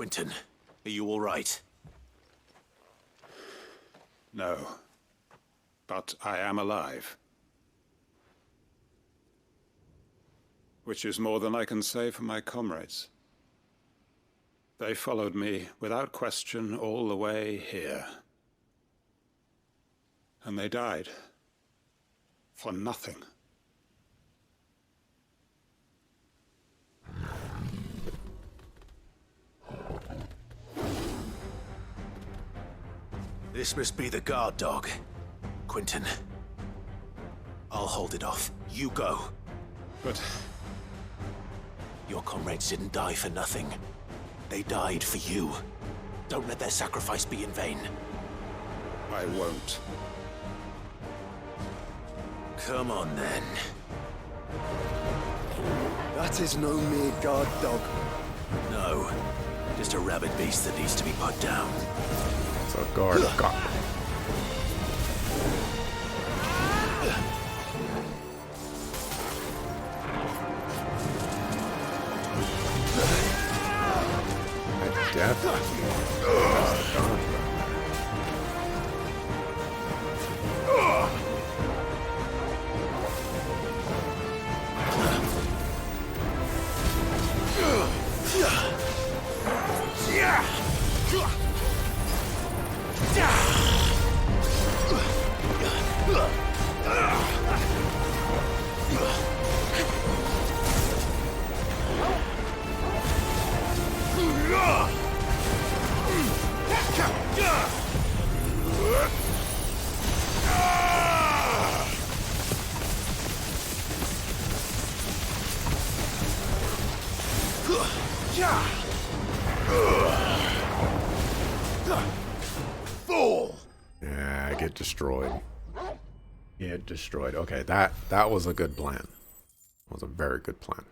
Quinton, are you all right? No. But I am alive. Which is more than I can say for my comrades. They followed me without question all the way here. And they died. For nothing. This must be the guard dog. Quinton. I'll hold it off. You go. But your comrades didn't die for nothing. They died for you. Don't let their sacrifice be in vain. I won't. Come on, then. That is no mere guard dog. No. Just a rabid beast that needs to be put down. It's a guard dog. Fool! Yeah, get destroyed. Get destroyed. Okay, that was a good plan. That was a very good plan.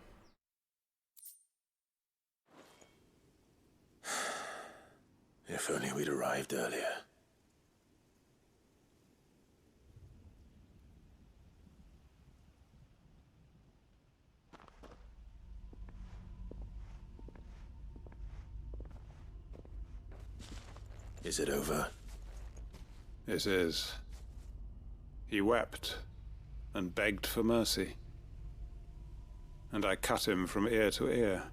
If only we'd arrived earlier. Is it over? It is. He wept and begged for mercy. And I cut him from ear to ear.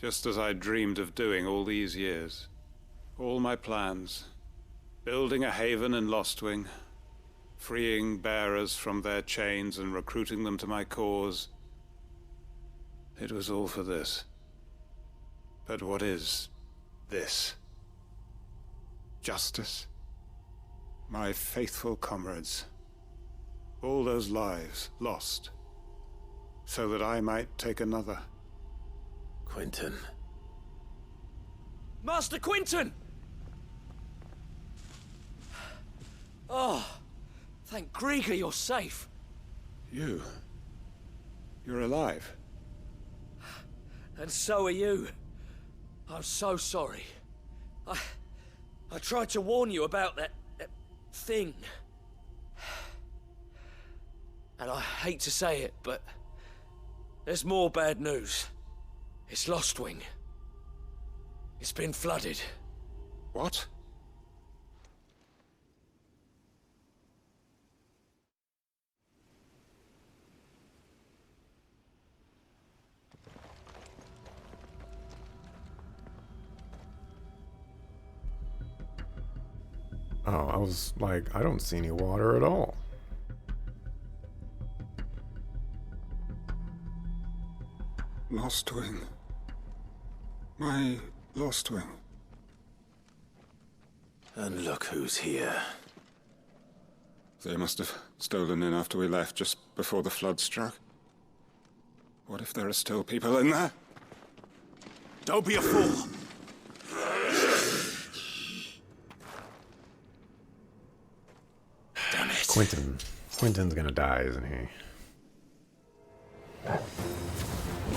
Just as I dreamed of doing all these years. All my plans. Building a haven in Lostwing. Freeing bearers from their chains and recruiting them to my cause. It was all for this. But what is this? Justice? My faithful comrades. All those lives lost. So that I might take another. Quinton. Master Quinton! Oh, thank Grieger you're safe. You're alive. And so are you. I'm so sorry. I tried to warn you about that thing. And I hate to say it, but there's more bad news. It's Lostwing. It's been flooded. What? Oh, I was like, I don't see any water at all. Lostwing. My Lostwing. And look who's here. They must have stolen in after we left, just before the flood struck. What if there are still people in there? Don't be a fool! Damn it. Quinton's gonna die, isn't he?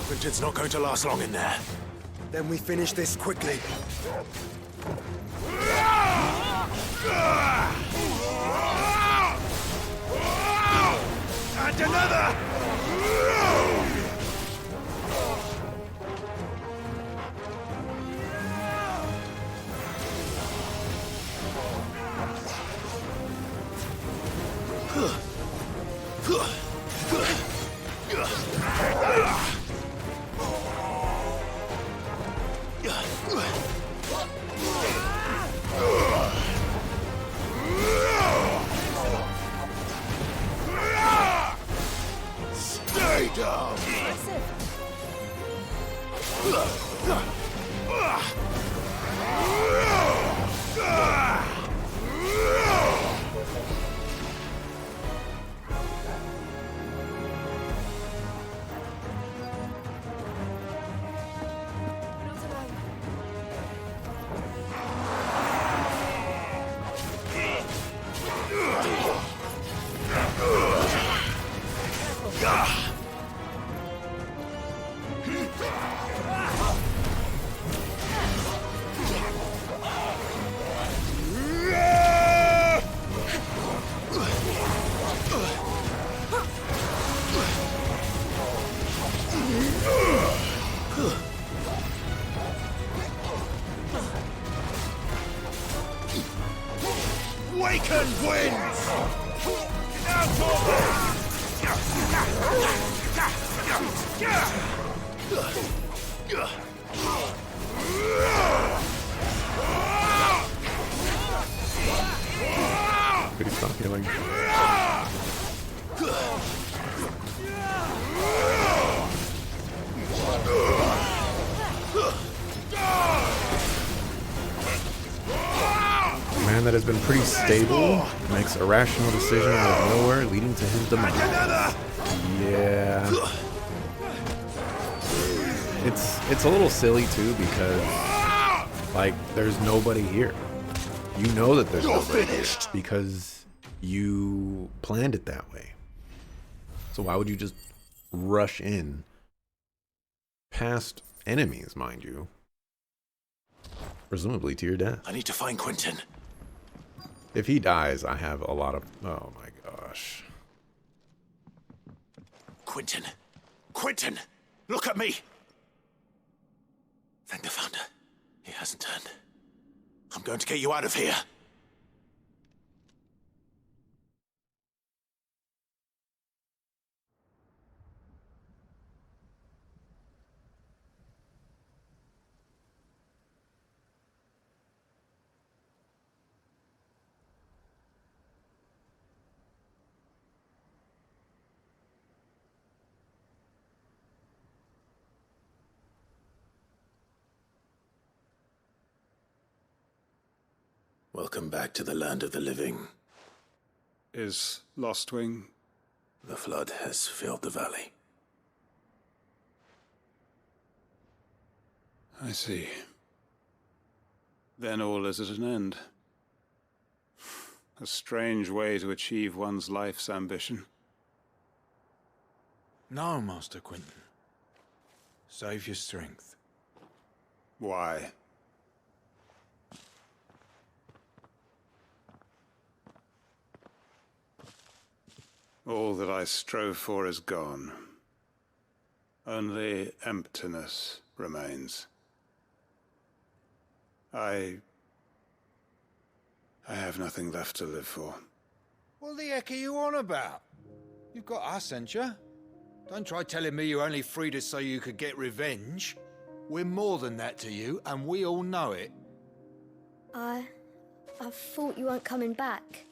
Quinton's not going to last long in there. Then we finish this quickly. And another! Stay down! Waken winds! Could he stop healing? A man that has been pretty stable makes a rational decision out of nowhere, leading to his demise. Yeah. It's a little silly too because, like, there's nobody here. You know that there's nobody here because you planned it that way. So why would you just rush in past enemies, mind you? Presumably to your death. I need to find Quentin. If he dies, I have a lot of... Oh my gosh. Quentin! Quentin! Look at me! Thank the Founder. He hasn't turned. I'm going to get you out of here. Welcome back to the land of the living. Is Lostwing? The flood has filled the valley. I see. Then all is at an end. A strange way to achieve one's life's ambition. No, Master Quentin. Save your strength. Why? All that I strove for is gone. Only emptiness remains. I have nothing left to live for. What the heck are you on about? You've got us, ain't you? Don't try telling me you only freed us so you could get revenge. We're more than that to you, and we all know it. I thought you weren't coming back.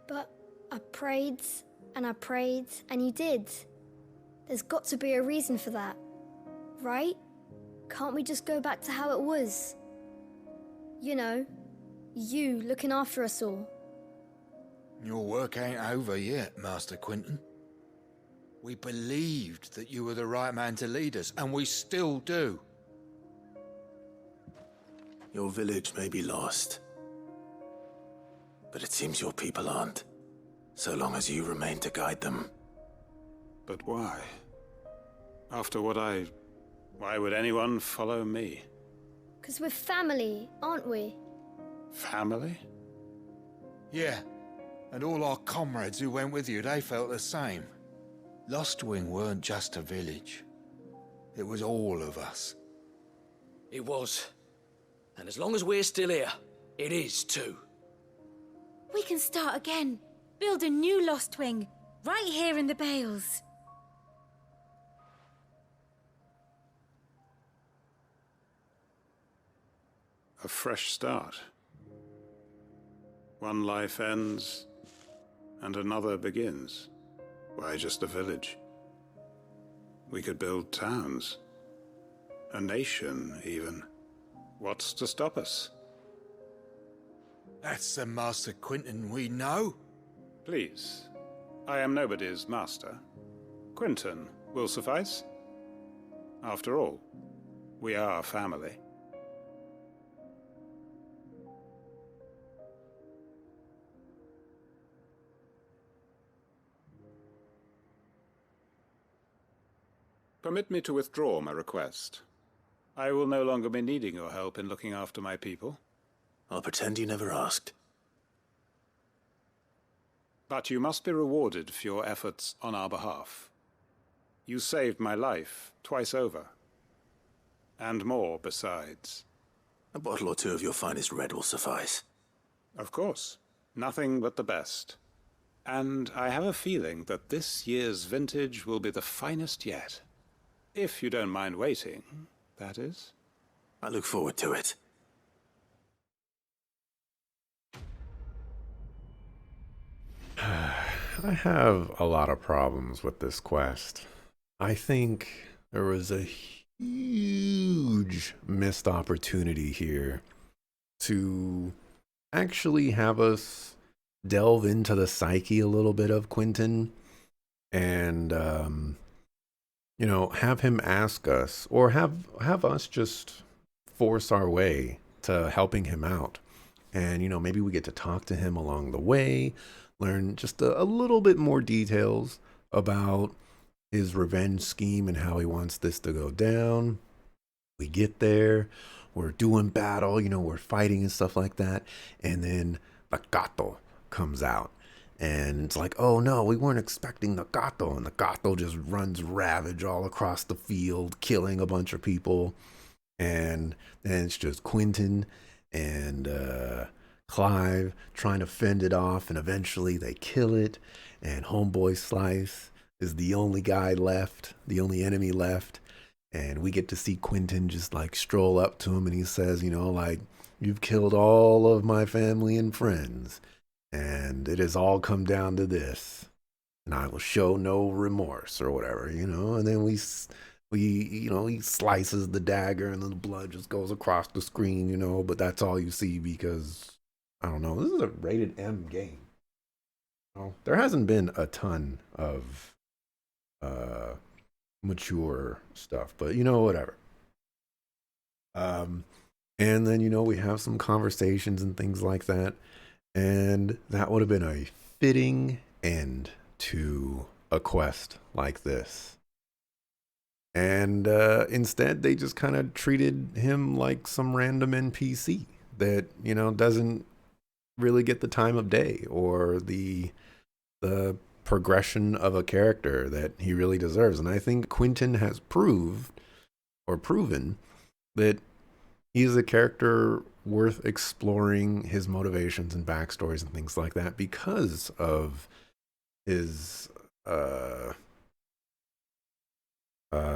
But I prayed, and you did. There's got to be a reason for that, right? Can't we just go back to how it was? You know, you looking after us all. Your work ain't over yet, Master Quentin. We believed that you were the right man to lead us, and we still do. Your village may be lost, but it seems your people aren't, so long as you remain to guide them. But why? After what why would anyone follow me? 'Cause we're family, aren't we? Family? Yeah, and all our comrades who went with you, they felt the same. Lostwing weren't just a village. It was all of us. It was. And as long as we're still here, it is too. We can start again. Build a new Lostwing, right here in the Bales. A fresh start. One life ends, and another begins. Why just a village? We could build towns. A nation, even. What's to stop us? That's the Master Quentin we know. Please. I am nobody's master. Quentin will suffice. After all, we are family. Permit me to withdraw my request. I will no longer be needing your help in looking after my people. I'll pretend you never asked. But you must be rewarded for your efforts on our behalf. You saved my life twice over. And more besides. A bottle or two of your finest red will suffice. Of course. Nothing but the best. And I have a feeling that this year's vintage will be the finest yet. If you don't mind waiting, that is. I look forward to it. I have a lot of problems with this quest. I think there was a huge missed opportunity here to actually have us delve into the psyche a little bit of Quentin and, you know, have him ask us, or have us just force our way to helping him out. And, you know, maybe we get to talk to him along the way, learn just a little bit more details about his revenge scheme and how he wants this to go down. We get there, we're doing battle, you know, we're fighting and stuff like that. And then the Gato comes out. And it's like, oh no, we weren't expecting the Gato. And the Gato just runs ravage all across the field, killing a bunch of people. And then it's just Quentin and Clive trying to fend it off. And eventually they kill it. And Homeboy Slice is the only guy left, the only enemy left. And we get to see Quentin just like stroll up to him. And he says, you know, like, you've killed all of my family and friends. And it has all come down to this, and I will show no remorse or whatever, you know. And then we, you know, he slices the dagger, and then the blood just goes across the screen, you know. But that's all you see because, I don't know, this is a rated M game. You know, there hasn't been a ton of mature stuff, but you know, whatever. And then, you know, we have some conversations and things like that. And that would have been a fitting end to a quest like this. And instead, they just kind of treated him like some random NPC that, you know, doesn't really get the time of day or the progression of a character that he really deserves. And I think Quentin has proven that he's a character worth exploring, his motivations and backstories and things like that, because of his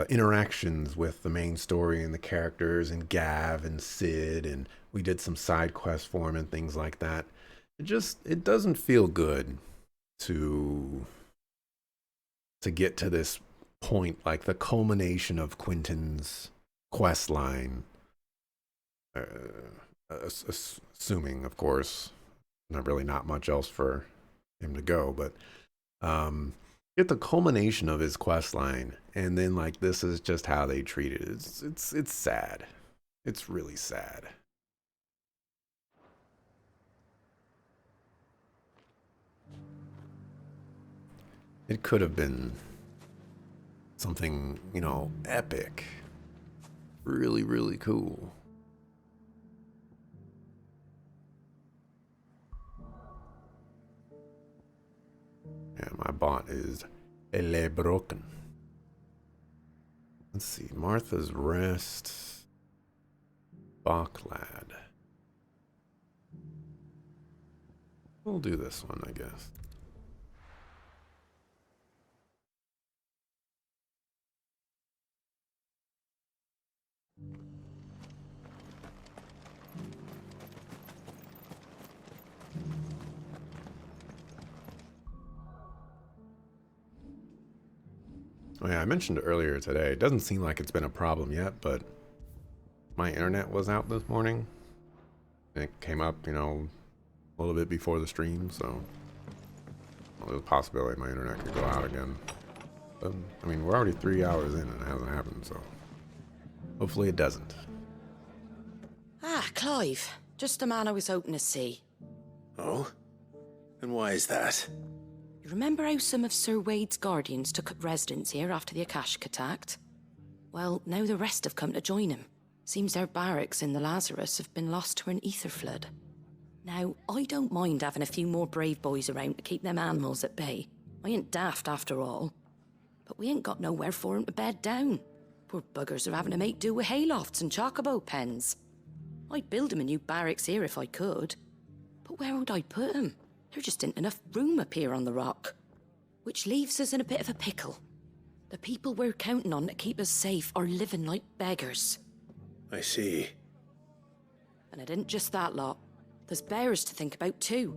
interactions with the main story and the characters and Gav and Sid, and we did some side quests for him and things like that. It doesn't feel good to get to this point, like the culmination of Quentin's quest line. Assuming, of course, not much else for him to go, but get the culmination of his quest line, and then like this is just how they treat it. It's sad. It's really sad. It could have been something, you know, epic, really, really cool. Yeah, my bot is broken. Let's see, Martha's Rest, Backlad. We'll do this one, I guess. Oh yeah, I mentioned earlier today, it doesn't seem like it's been a problem yet, but my internet was out this morning. It came up, you know, a little bit before the stream, so well, there's a possibility my internet could go out again. But, I mean, we're already 3 hours in and it hasn't happened, so hopefully it doesn't. Ah, Clive. Just the man I was hoping to see. Oh? And why is that? You remember how some of Sir Wade's guardians took up residence here after the Akashic attacked? Well, now the rest have come to join him. Seems their barracks in the Lazarus have been lost to an ether flood. Now, I don't mind having a few more brave boys around to keep them animals at bay. I ain't daft after all. But we ain't got nowhere for 'em to bed down. Poor buggers are having to make do with haylofts and chocobo pens. I'd build 'em a new barracks here if I could. But where would I put 'em? There just ain't enough room up here on the rock. Which leaves us in a bit of a pickle. The people we're counting on to keep us safe are living like beggars. I see. And it ain't just that lot. There's bears to think about too.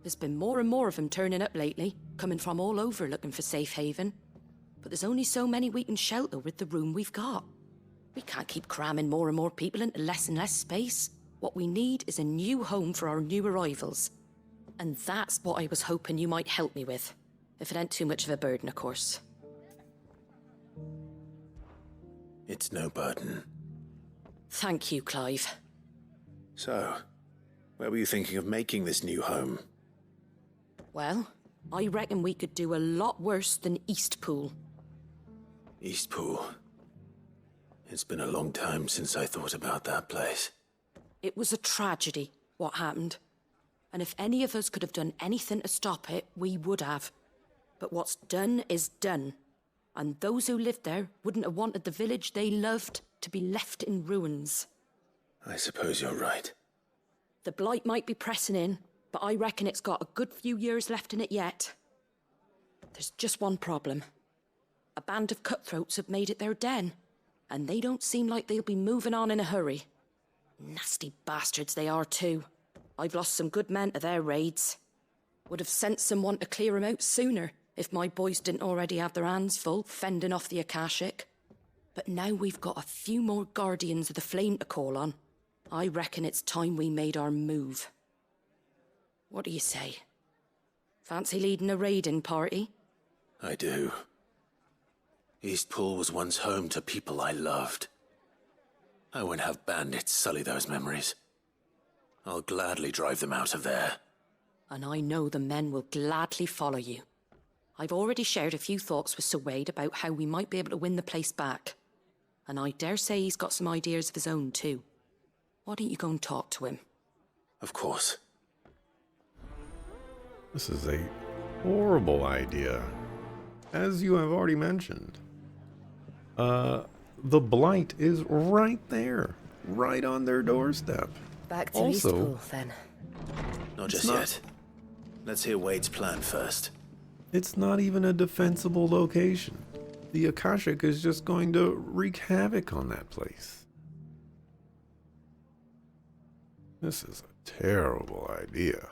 There's been more and more of them turning up lately, coming from all over looking for safe haven. But there's only so many we can shelter with the room we've got. We can't keep cramming more and more people into less and less space. What we need is a new home for our new arrivals. And that's what I was hoping you might help me with. If it ain't too much of a burden, of course. It's no burden. Thank you, Clive. So, where were you thinking of making this new home? Well, I reckon we could do a lot worse than Eastpool. Eastpool. It's been a long time since I thought about that place. It was a tragedy, what happened. And if any of us could have done anything to stop it, we would have. But what's done is done. And those who lived there wouldn't have wanted the village they loved to be left in ruins. I suppose you're right. The blight might be pressing in, but I reckon it's got a good few years left in it yet. There's just one problem. A band of cutthroats have made it their den, and they don't seem like they'll be moving on in a hurry. Nasty bastards they are too. I've lost some good men to their raids. Would have sent someone to clear 'em out sooner if my boys didn't already have their hands full fending off the Akashic. But now we've got a few more guardians of the flame to call on. I reckon it's time we made our move. What do you say? Fancy leading a raiding party? I do. Eastpool was once home to people I loved. I won't have bandits sully those memories. I'll gladly drive them out of there. And I know the men will gladly follow you. I've already shared a few thoughts with Sir Wade about how we might be able to win the place back. And I dare say he's got some ideas of his own too. Why don't you go and talk to him? Of course. This is a horrible idea, as you have already mentioned. The blight is right there, right on their doorstep. Back to Also, Eastpool, then. Not just yet. Let's hear Wade's plan first. It's not even a defensible location. The Akashic is just going to wreak havoc on that place. This is a terrible idea.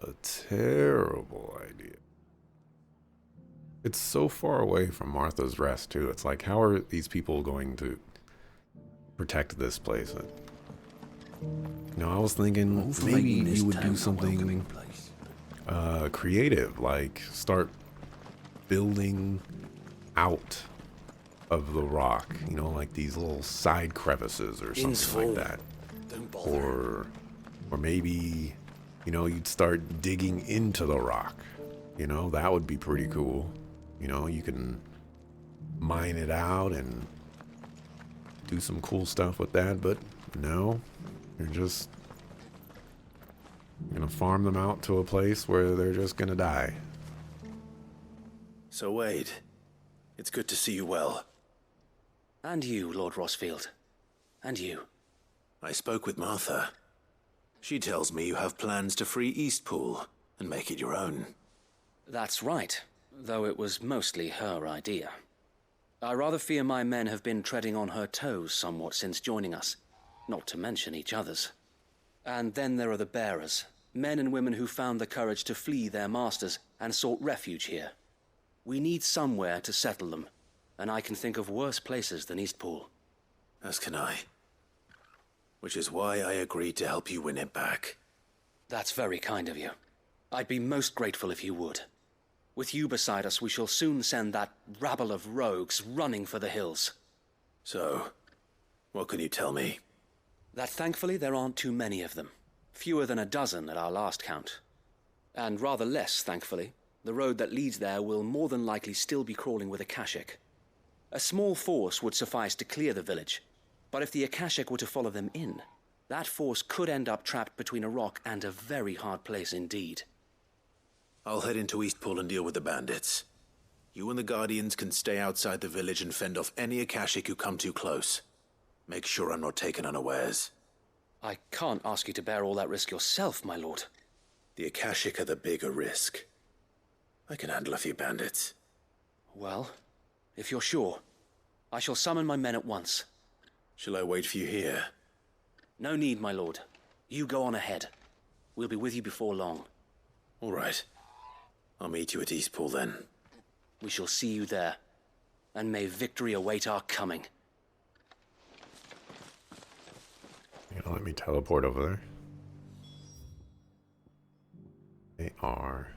A terrible idea. It's so far away from Martha's Rest, too. It's like, how are these people going to protect this place? You know, I was thinking maybe you would do something creative, like start building out of the rock, you know, like these little side crevices or something like that. Don't bother. Or maybe, you know, you'd start digging into the rock. You know, that would be pretty cool. You know, you can mine it out and do some cool stuff with that, but no, you're gonna farm them out to a place where they're just gonna die. So Wade, it's good to see you well. And you, Lord Rosfield. And you. I spoke with Martha. She tells me you have plans to free Eastpool and make it your own. That's right, though it was mostly her idea. I rather fear my men have been treading on her toes somewhat since joining us, not to mention each other's. And then there are the bearers, men and women who found the courage to flee their masters and sought refuge here. We need somewhere to settle them, and I can think of worse places than Eastpool. As can I. Which is why I agreed to help you win it back. That's very kind of you. I'd be most grateful if you would. With you beside us, we shall soon send that rabble of rogues running for the hills. So, what can you tell me? That thankfully there aren't too many of them. Fewer than a dozen at our last count. And rather less, thankfully. The road that leads there will more than likely still be crawling with Akashic. A small force would suffice to clear the village, but if the Akashic were to follow them in, that force could end up trapped between a rock and a very hard place indeed. I'll head into Eastpool and deal with the bandits. You and the Guardians can stay outside the village and fend off any Akashic who come too close. Make sure I'm not taken unawares. I can't ask you to bear all that risk yourself, my lord. The Akashic are the bigger risk. I can handle a few bandits. Well, if you're sure, I shall summon my men at once. Shall I wait for you here? No need, my lord. You go on ahead. We'll be with you before long. All right. I'll meet you at Eastpool then. We shall see you there, and may victory await our coming. You gonna let me teleport over there? They are.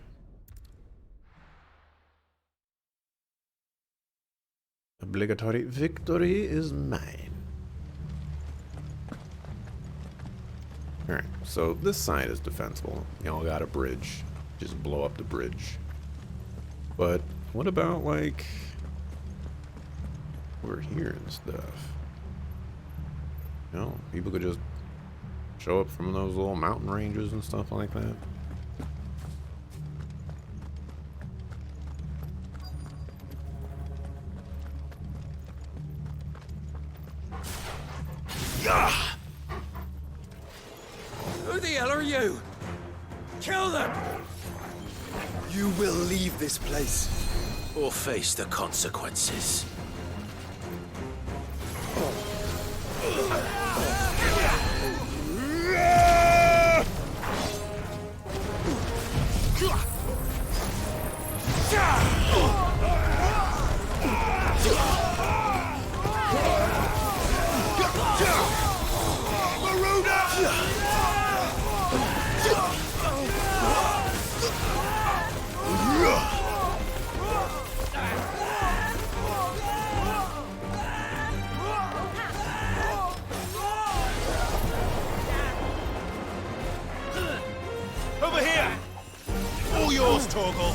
Obligatory victory is mine. Alright, so this side is defensible. Y'all got a bridge. Just blow up the bridge. But what about, like, we're here and stuff? You know, people could just show up from those little mountain ranges and stuff like that. Who the hell are you? Kill them! You will leave this place. Or face the consequences. Over here! All yours, Torgal!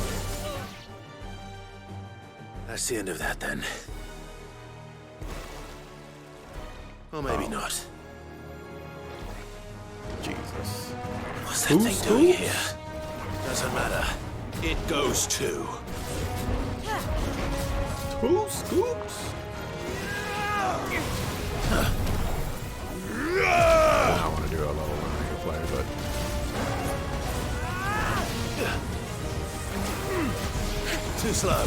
That's the end of that then. Or maybe not. Jesus. What's that thing doing here? Doesn't matter. It goes too. 2 scoops? I want to do a level 1 play, but Too slow.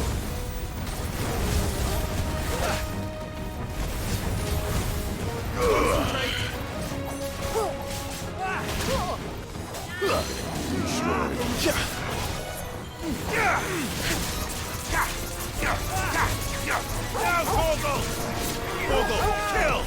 Now, Torgal! Torgal, kill!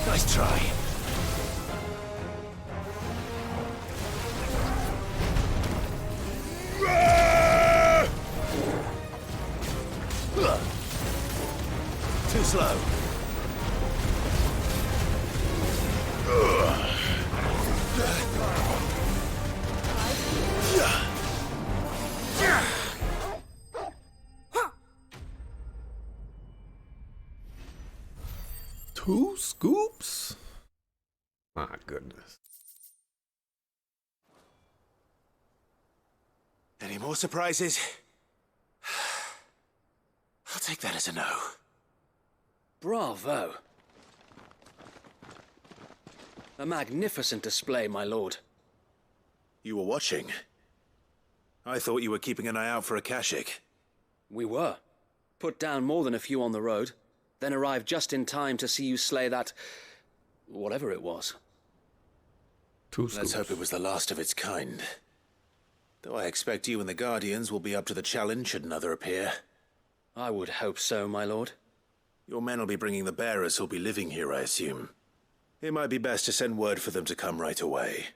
Nice try. Too slow. Two scoops? My goodness. Any more surprises? I'll take that as a no. Bravo. A magnificent display, my lord. You were watching. I thought you were keeping an eye out for a Kashik. We were. Put down more than a few on the road, then arrived just in time to see you slay that... whatever it was. Let's hope it was the last of its kind. Though I expect you and the Guardians will be up to the challenge should another appear. I would hope so, my lord. Your men will be bringing the bearers who'll be living here, I assume. It might be best to send word for them to come right away,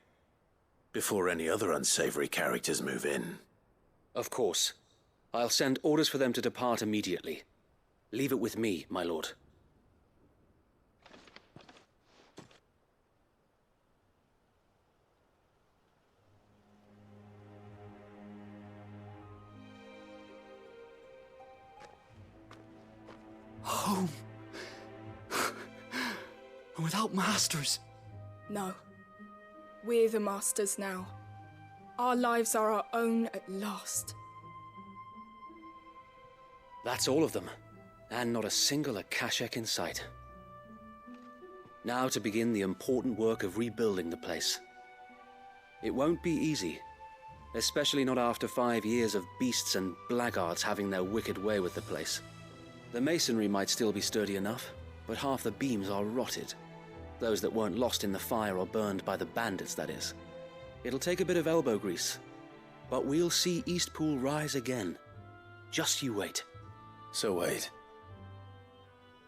before any other unsavory characters move in. Of course. I'll send orders for them to depart immediately. Leave it with me, my lord. Home. Without masters. No. We're the masters now. Our lives are our own at last. That's all of them, and not a single Akashak in sight. Now to begin the important work of rebuilding the place. It won't be easy, especially not after 5 years of beasts and blackguards having their wicked way with the place. The masonry might still be sturdy enough, but half the beams are rotted. Those that weren't lost in the fire or burned by the bandits, that is. It'll take a bit of elbow grease, but we'll see Eastpool rise again. Just you wait. So wait.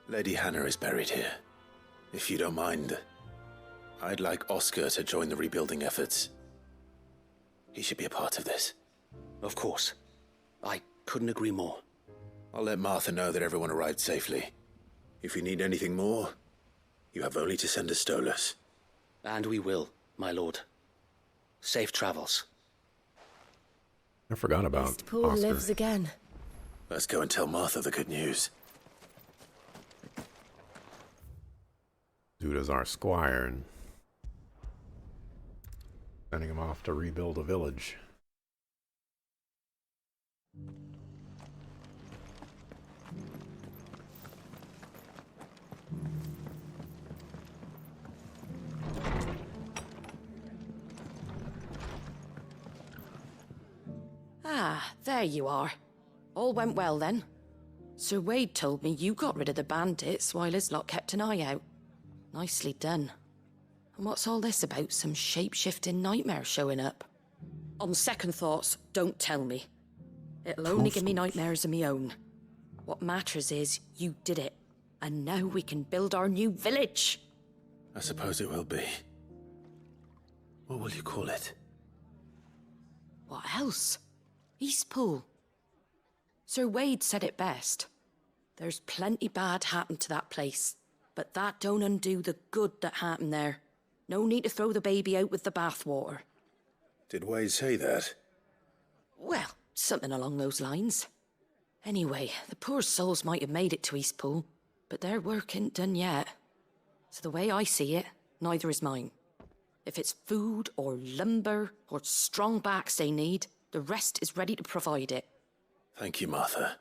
Lady Hannah is buried here. If you don't mind, I'd like Oscar to join the rebuilding efforts. He should be a part of this. Of course. I couldn't agree more. I'll let Martha know that everyone arrived safely. If you need anything more, you have only to send a Stolas. And we will, my lord. Safe travels. I forgot about Eastpool Oscar. lives again. Let's go and tell Martha the good news. Dude is our squire and sending him off to rebuild a village. Ah, there you are. All went well then. Sir Wade told me you got rid of the bandits while his lot kept an eye out. Nicely done. And what's all this about some shape-shifting nightmare showing up? On second thoughts, don't tell me. It'll only give me nightmares of me own. What matters is you did it. And now we can build our new village. I suppose it will be. What will you call it? What else? Eastpool. Sir Wade said it best. There's plenty bad happened to that place, but that don't undo the good that happened there. No need to throw the baby out with the bathwater. Did Wade say that? Well, something along those lines. Anyway, the poor souls might have made it to Eastpool, but their work ain't done yet. So the way I see it, neither is mine. If it's food or lumber or strong backs they need, the rest is ready to provide it. Thank you, Martha.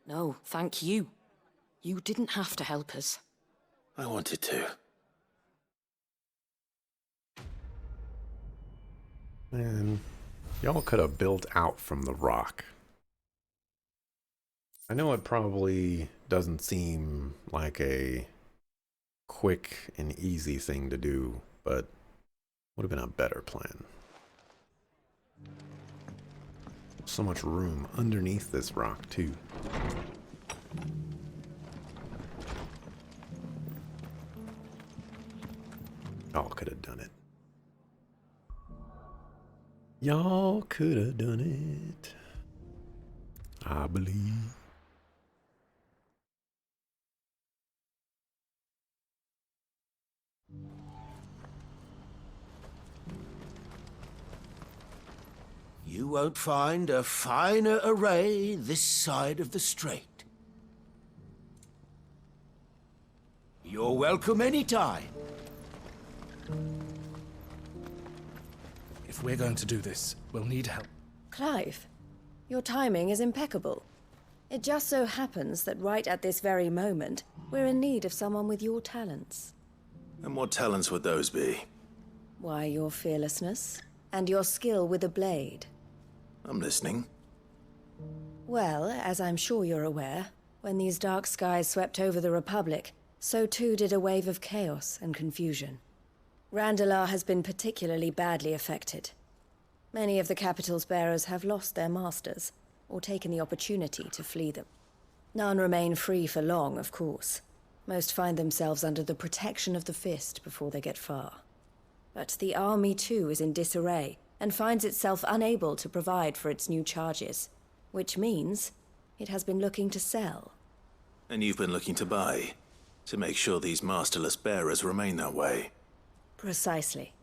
No, thank you. You didn't have to help us. I wanted to. Man, y'all could have built out from the rock. I know it probably doesn't seem like a quick and easy thing to do, but would have been a better plan. So much room underneath this rock, too. Y'all could have done it. Y'all could have done it. I believe. You won't find a finer array this side of the strait. You're welcome anytime. If we're going to do this, we'll need help. Clive, your timing is impeccable. It just so happens that right at this very moment, we're in need of someone with your talents. And what talents would those be? Why, your fearlessness and your skill with a blade. I'm listening. Well, as I'm sure you're aware, when these dark skies swept over the Republic, so too did a wave of chaos and confusion. Randalar has been particularly badly affected. Many of the capital's bearers have lost their masters, or taken the opportunity to flee them. None remain free for long, of course. Most find themselves under the protection of the Fist before they get far. But the army too is in disarray, and finds itself unable to provide for its new charges, which means it has been looking to sell. And you've been looking to buy, to make sure these masterless bearers remain that way. Precisely.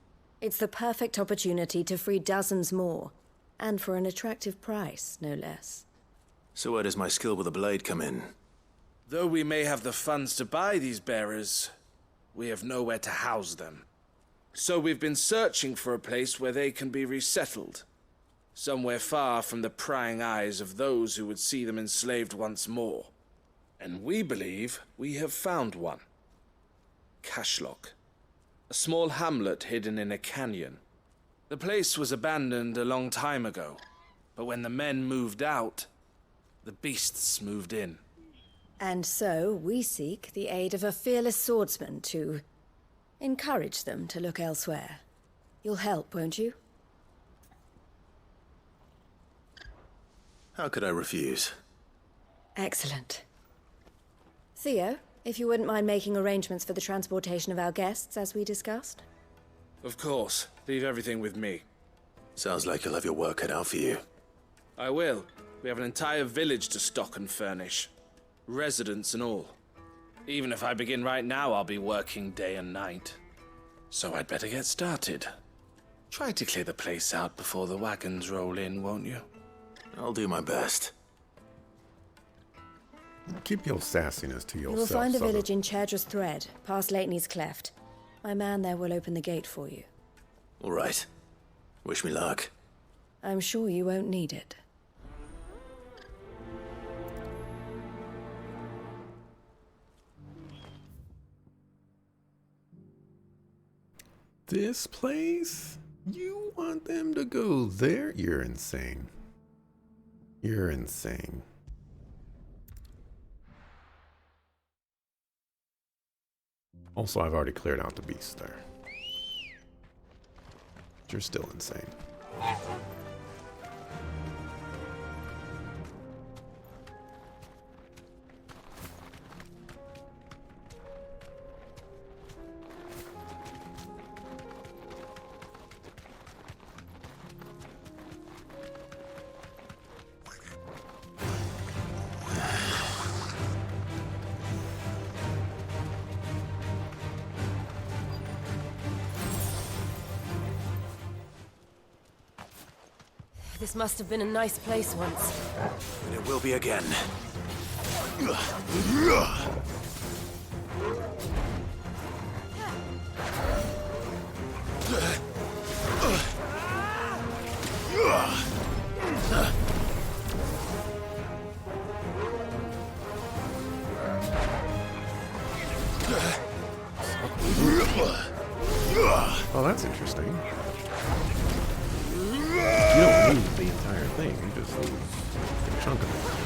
It's the perfect opportunity to free dozens more, and for an attractive price, no less. So where does my skill with a blade come in? Though we may have the funds to buy these bearers, we have nowhere to house them. So we've been searching for a place where they can be resettled. Somewhere far from the prying eyes of those who would see them enslaved once more. And we believe we have found one. Cashlock. A small hamlet hidden in a canyon. The place was abandoned a long time ago, but when the men moved out, the beasts moved in. And so we seek the aid of a fearless swordsman to encourage them to look elsewhere. You'll help, won't you? How could I refuse? Excellent. Theo, if you wouldn't mind making arrangements for the transportation of our guests, as we discussed. Of course. Leave everything with me. Sounds like you'll have your work cut out for you. I will. We have an entire village to stock and furnish. Residents and all. Even if I begin right now, I'll be working day and night. So I'd better get started. Try to clear the place out before the wagons roll in, won't you? I'll do my best. Keep your sassiness to yourself. You will find a Southern. village in Chaidra's Thread, past Leitney's Cleft. My man there will open the gate for you. All right. Wish me luck. I'm sure you won't need it. This place? You want them to go there? You're insane. You're insane. Also, I've already cleared out the beast there. You're still insane. This must have been a nice place once. And it will be again. Oh, that's interesting. You don't lose the entire thing, you just lose a chunk of it.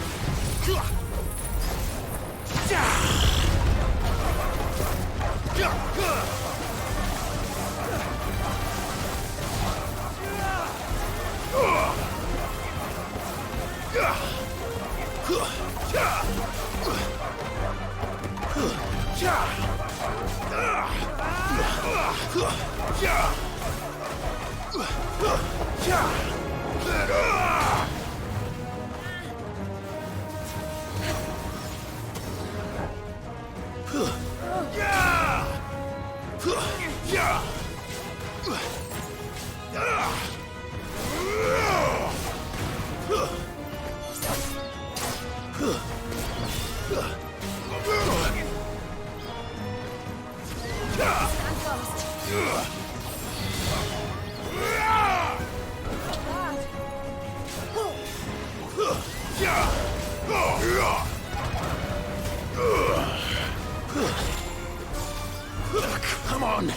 Come on!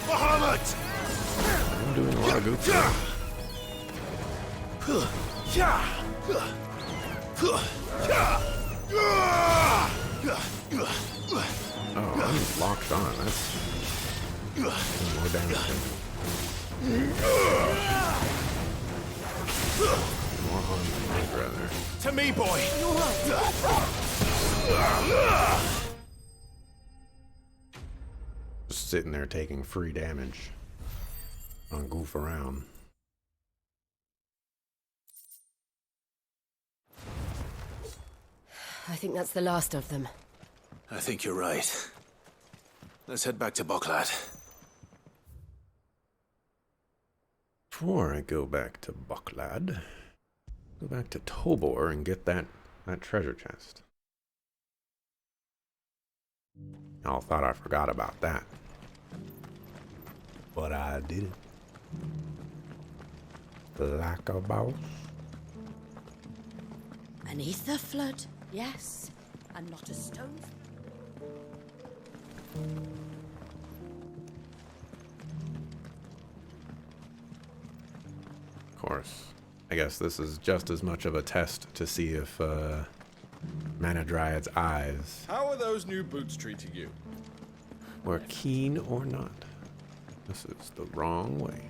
Bahamut! I'm doing a lot of good stuff. Oh, I'm locked on. That's more damage. More harm than I'd rather. To me, boy! Just sitting there taking free damage on goof around. I think that's the last of them. I think you're right. Let's head back to Boklad. Before I go back to Boklad, go back to Tobor and get that treasure chest. Y'all thought I forgot about that. But I didn't. Like a boss. An ether flood, yes, and not a stone. Of course. I guess this is just as much of a test to see if Mana Dryad's eyes How are those new boots treating you? were keen or not. This is the wrong way.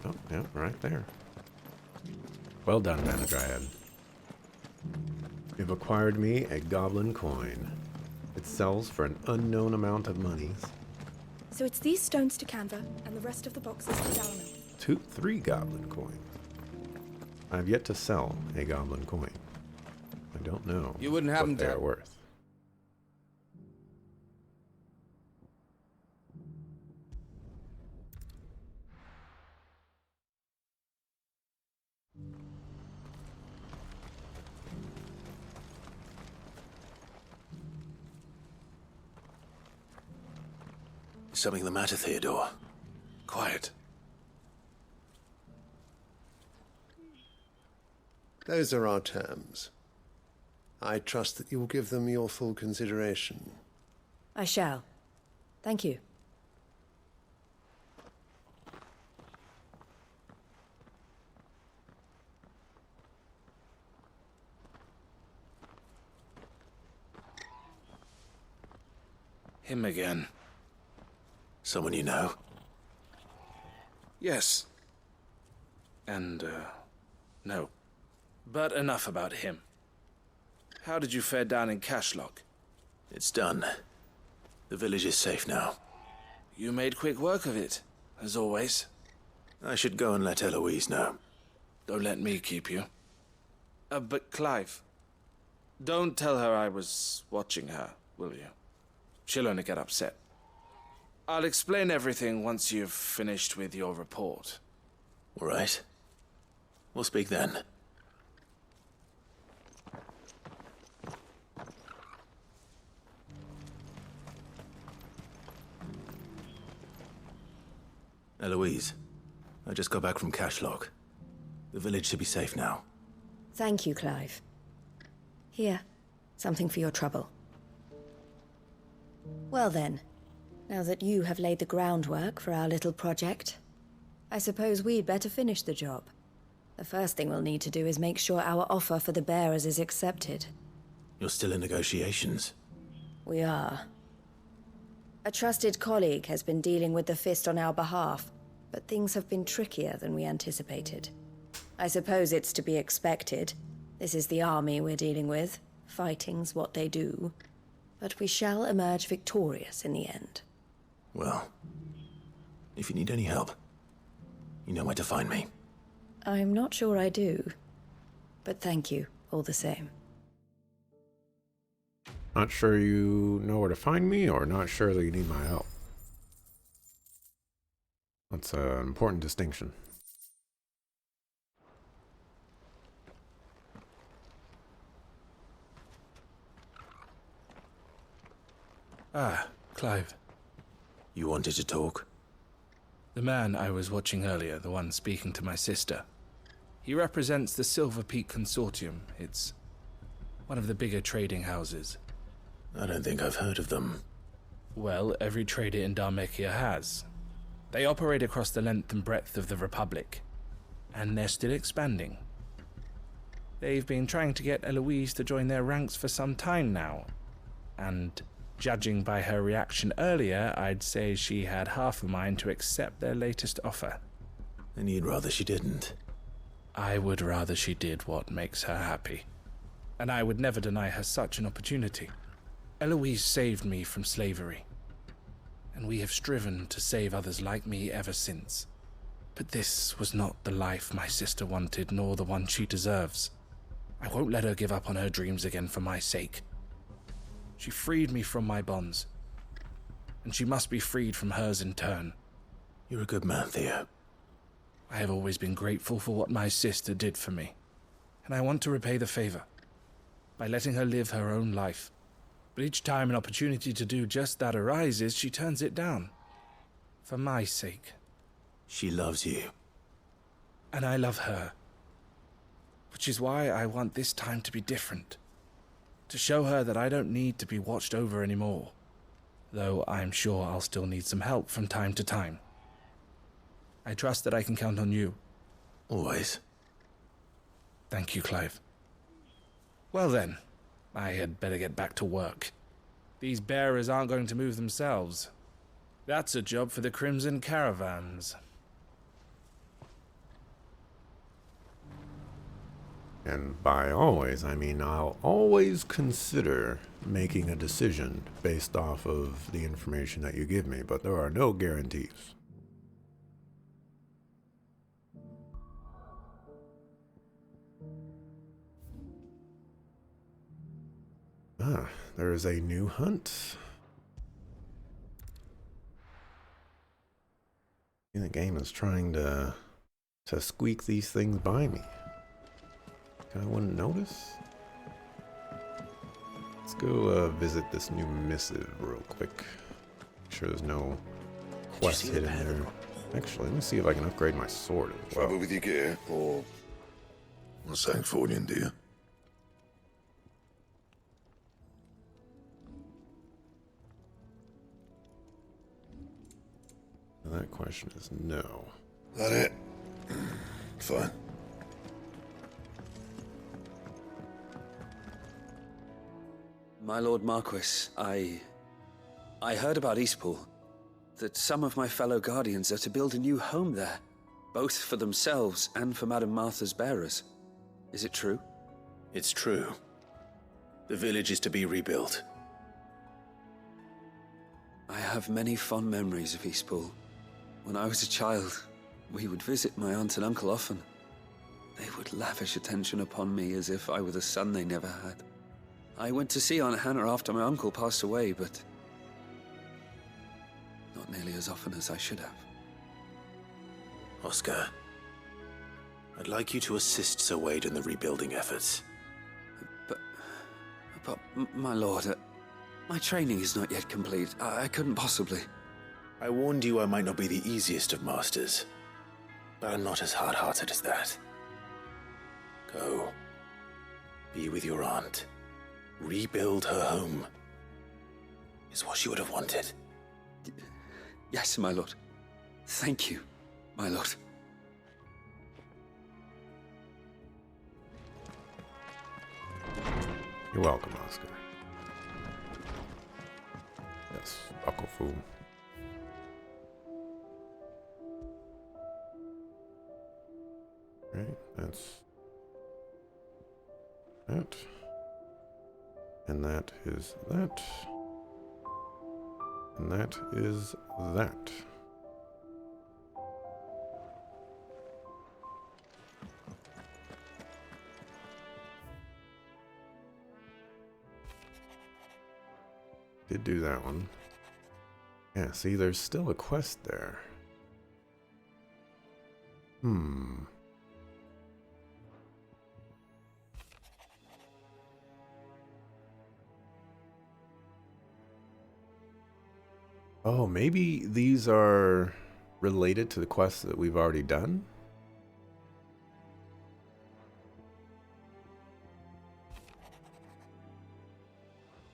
Oh, yeah, right there. Well done, Mana Dryad. You've acquired me a goblin coin. It sells for an unknown amount of monies. So it's these stones to Canva, and the rest of the boxes to Dalaran. 3 goblin coins. I've yet to sell a goblin coin. I don't know You wouldn't happen what to- they're worth. Is something the matter, Theodore? Quiet. Those are our terms. I trust that you will give them your full consideration. I shall. Thank you. Him again. Someone you know? Yes. And, no. But enough about him. How did you fare down in Cashlock? It's done. The village is safe now. You made quick work of it, as always. I should go and let Eloise know. Don't let me keep you. But Clive, don't tell her I was watching her, will you? She'll only get upset. I'll explain everything once you've finished with your report. All right. We'll speak then. Eloise, I just got back from Cashlock. The village should be safe now. Thank you, Clive. Here, something for your trouble. Well then, now that you have laid the groundwork for our little project, I suppose we'd better finish the job. The first thing we'll need to do is make sure our offer for the bearers is accepted. You're still in negotiations. We are. A trusted colleague has been dealing with the Fist on our behalf, but things have been trickier than we anticipated. I suppose it's to be expected. This is the army we're dealing with. Fighting's what they do. But we shall emerge victorious in the end. Well, if you need any help, you know where to find me. I'm not sure I do. But thank you, all the same. Not sure you know where to find me, or not sure that you need my help. That's an important distinction. Ah, Clive. You wanted to talk? The man I was watching earlier, the one speaking to my sister. He represents the Silver Peak Consortium. It's one of the bigger trading houses. I don't think I've heard of them. Well, every trader in Dhalmekia has. They operate across the length and breadth of the Republic, and they're still expanding. They've been trying to get Eloise to join their ranks for some time now, and judging by her reaction earlier, I'd say she had half a mind to accept their latest offer. And you'd rather she didn't? I would rather she did what makes her happy, and I would never deny her such an opportunity. Eloise saved me from slavery, and we have striven to save others like me ever since. But this was not the life my sister wanted, nor the one she deserves. I won't let her give up on her dreams again for my sake. She freed me from my bonds, and she must be freed from hers in turn. You're a good man, Theo. I have always been grateful for what my sister did for me, and I want to repay the favor by letting her live her own life. But each time an opportunity to do just that arises, she turns it down. For my sake. She loves you. And I love her. Which is why I want this time to be different. To show her that I don't need to be watched over anymore. Though I'm sure I'll still need some help from time to time. I trust that I can count on you. Always. Thank you, Clive. Well then, I had better get back to work. These bearers aren't going to move themselves. That's a job for the Crimson Caravans. And by always, I mean I'll always consider making a decision based off of the information that you give me, but there are no guarantees. Ah, there is a new hunt. The game is trying to squeak these things by me. I wouldn't notice. Let's go visit this new missive real quick. Make sure there's no quest hidden there. Actually, let me see if I can upgrade my sword as well. Trouble with your gear, or Sangfordian, do you? That question is no. That it? Fine. My Lord Marquis, I heard about Eastpool. That some of my fellow Guardians are to build a new home there. Both for themselves and for Madame Martha's bearers. Is it true? It's true. The village is to be rebuilt. I have many fond memories of Eastpool. When I was a child, we would visit my aunt and uncle often. They would lavish attention upon me as if I were the son they never had. I went to see Aunt Hannah after my uncle passed away, but not nearly as often as I should have. Oscar, I'd like you to assist Sir Wade in the rebuilding efforts. But my lord, my training is not yet complete. I couldn't possibly. I warned you I might not be the easiest of masters, but I'm not as hard-hearted as that. Go. Be with your aunt. Rebuild her home. Is what she would have wanted. Yes, my lord. Thank you, my lord. You're welcome, Oscar. Yes, Bucklefool. Right, that's that. And that is that. And that is that. Did do that one. Yeah, see, there's still a quest there. Oh, maybe these are related to the quests that we've already done?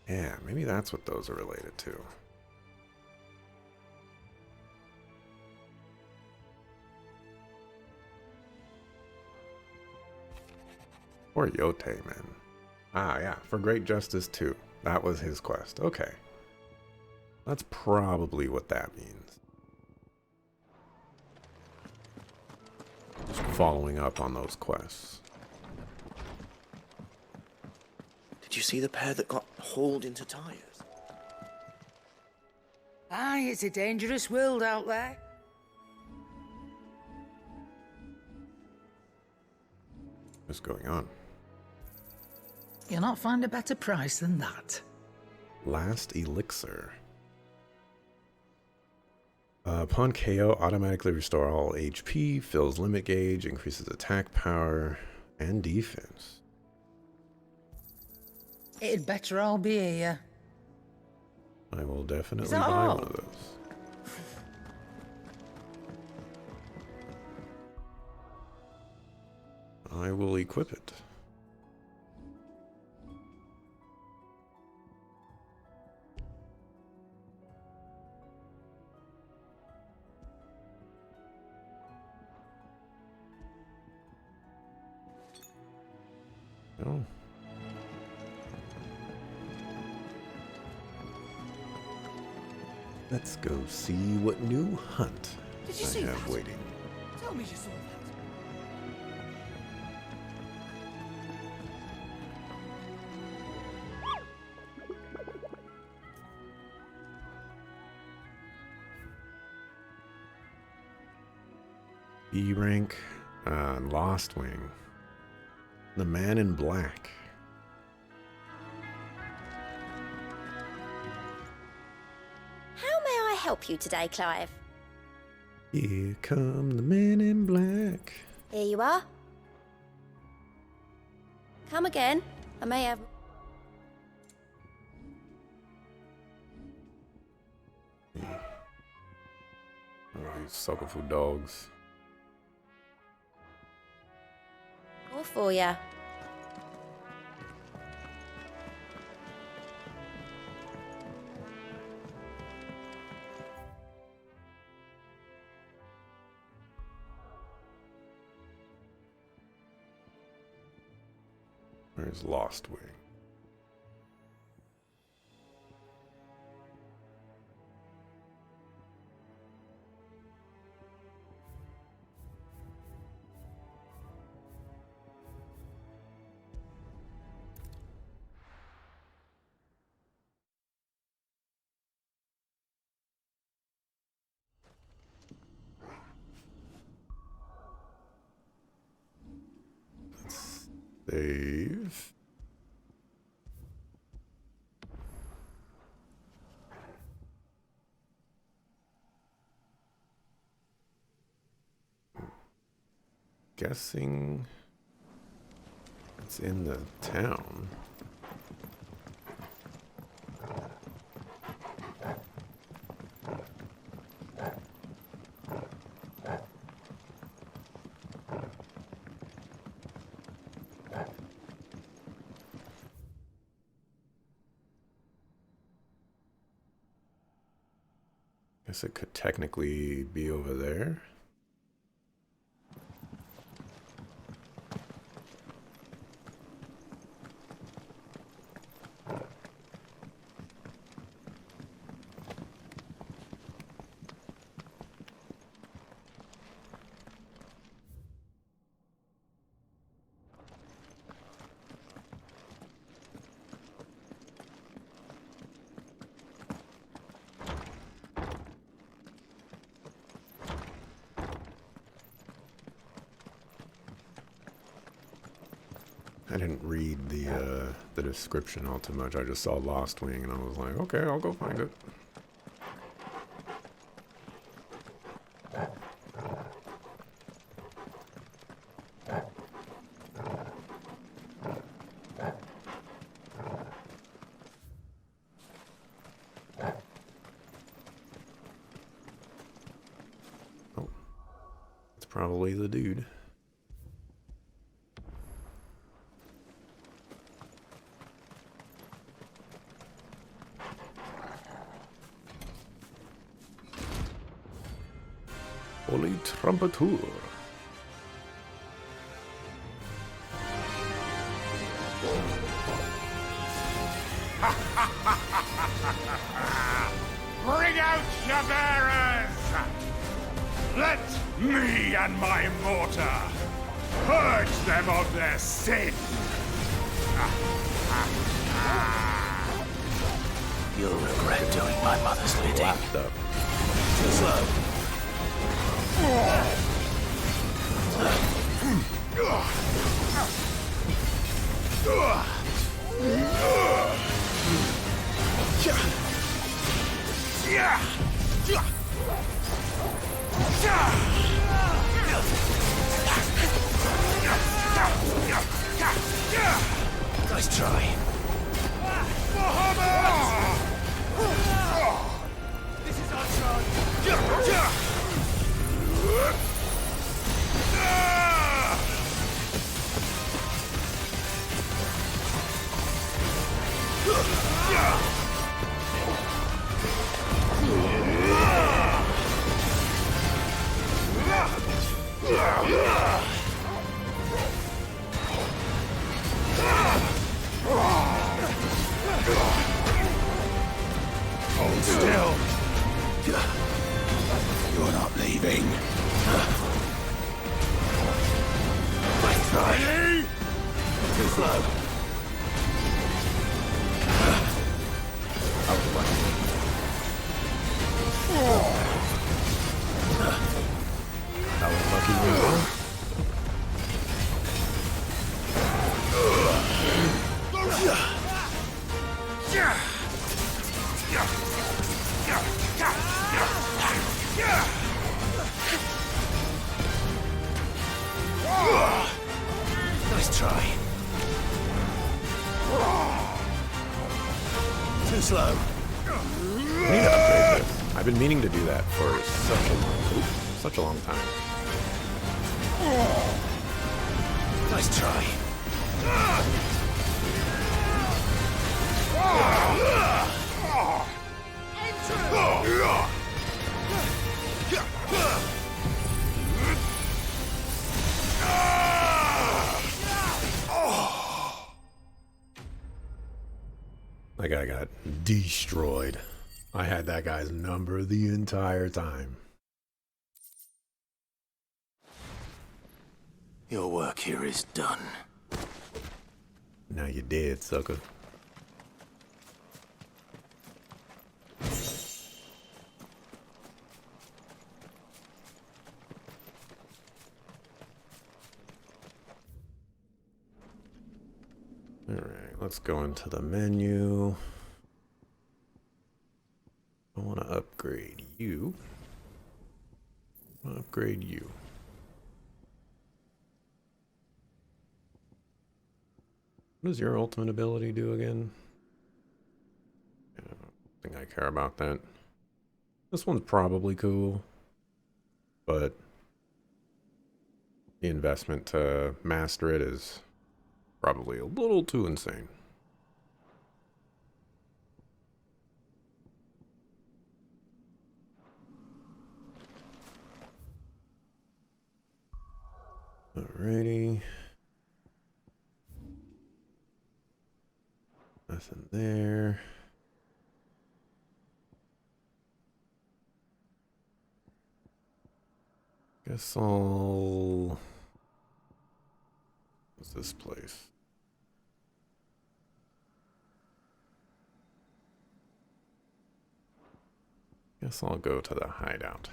Yeah, maybe that's what those are related to. Or Yote, man. Ah, yeah, for Great Justice 2. That was his quest. Okay. That's probably what that means. Just following up on those quests. Did you see the pair that got hauled into tires? Aye, it's a dangerous world out there. What's going on? You'll not find a better price than that. Last Elixir. Upon KO, automatically restore all HP, fills limit gauge, increases attack power and defense. It'd better all be here. I will definitely Is buy that all? one of those. I will equip it. Oh. Let's go see what new hunt Did you I see have that? waiting. Tell me you saw that. E rank, Lost Wing. The Man in Black. How may I help you today, Clive? Here come the Men in Black. Here you are. Come again. I may have... Oh, these sucker for dogs. All for ya. Where's Lost Wing? Let's save. Guessing it's in the town. Guess it could technically be over there. I didn't read the description all too much. I just saw Lost Wing and I was like, okay, I'll go find it. probably the dude. Holy Trumpeteur. Bring out your bearers! Let me and my mortar purge them of their sin! You'll regret doing my mother's bidding. Lapped up. Too slow. Nice try. This is our chance! Hold still. You're not leaving. Nice try. Too slow. That was lucky move. Nice try. Too slow. I need to upgrade this. I've been meaning to do that for such a long time. Nice try. That guy got destroyed. I had that guy's number the entire time. Your work here is done. Now you're dead, sucker. Alright, let's go into the menu. I want to upgrade you. I want to upgrade you. What does your ultimate ability do again? I don't think I care about that. This one's probably cool, but the investment to master it is probably a little too insane. Alrighty. Nothing there. Guess I'll... What's this place? Guess I'll go to the hideout.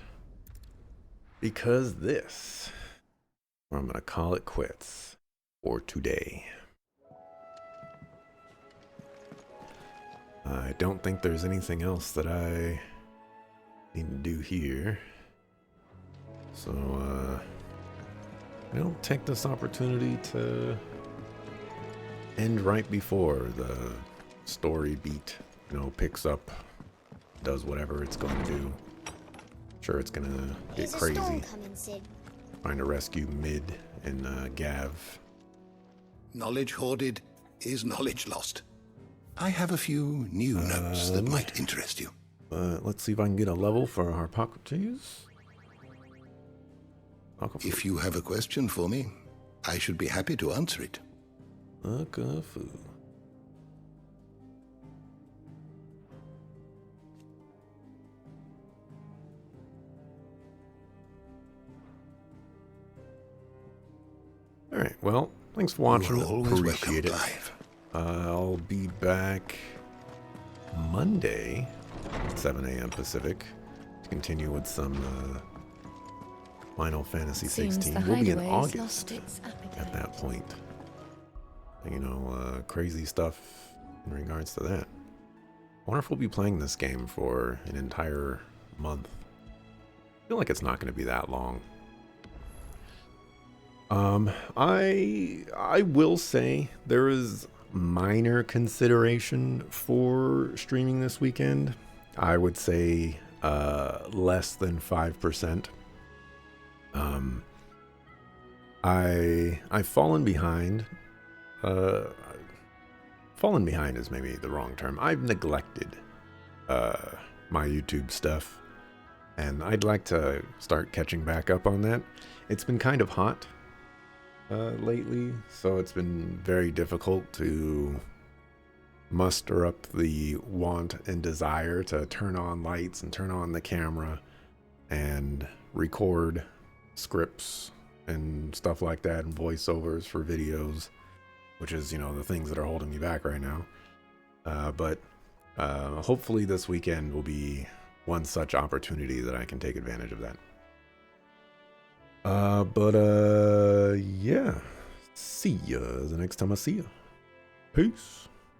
Because this... I'm gonna call it quits for today. I don't think there's anything else that I need to do here. So, I'll take this opportunity to end right before the story beat, picks up, does whatever it's going to do. Sure, it's gonna get crazy. There's a storm coming, Sid. trying to rescue Mid and Gav. Knowledge hoarded is knowledge lost. I have a few new notes that might interest you. Let's see if I can get a level for Harpocrates. If you have a question for me, I should be happy to answer it. Akafu. All right. Well, thanks for watching. You are always Appreciate welcome, it. I'll be back Monday, 7 a.m. Pacific, to continue with some Final Fantasy Seems 16. the We'll be in hideaway has August lost its at that point. You know, crazy stuff in regards to that. I wonder if we'll be playing this game for an entire month. I feel like it's not going to be that long. I will say there is minor consideration for streaming this weekend. I would say less than 5%. I've fallen behind. Fallen behind is maybe the wrong term. I've neglected my YouTube stuff, and I'd like to start catching back up on that. It's been kind of hot lately, so it's been very difficult to muster up the want and desire to turn on lights and turn on the camera and record scripts and stuff like that and voiceovers for videos, which is, you know, the things that are holding me back right now. But hopefully this weekend will be one such opportunity that I can take advantage of that. Yeah. See ya the next time I see ya. Peace.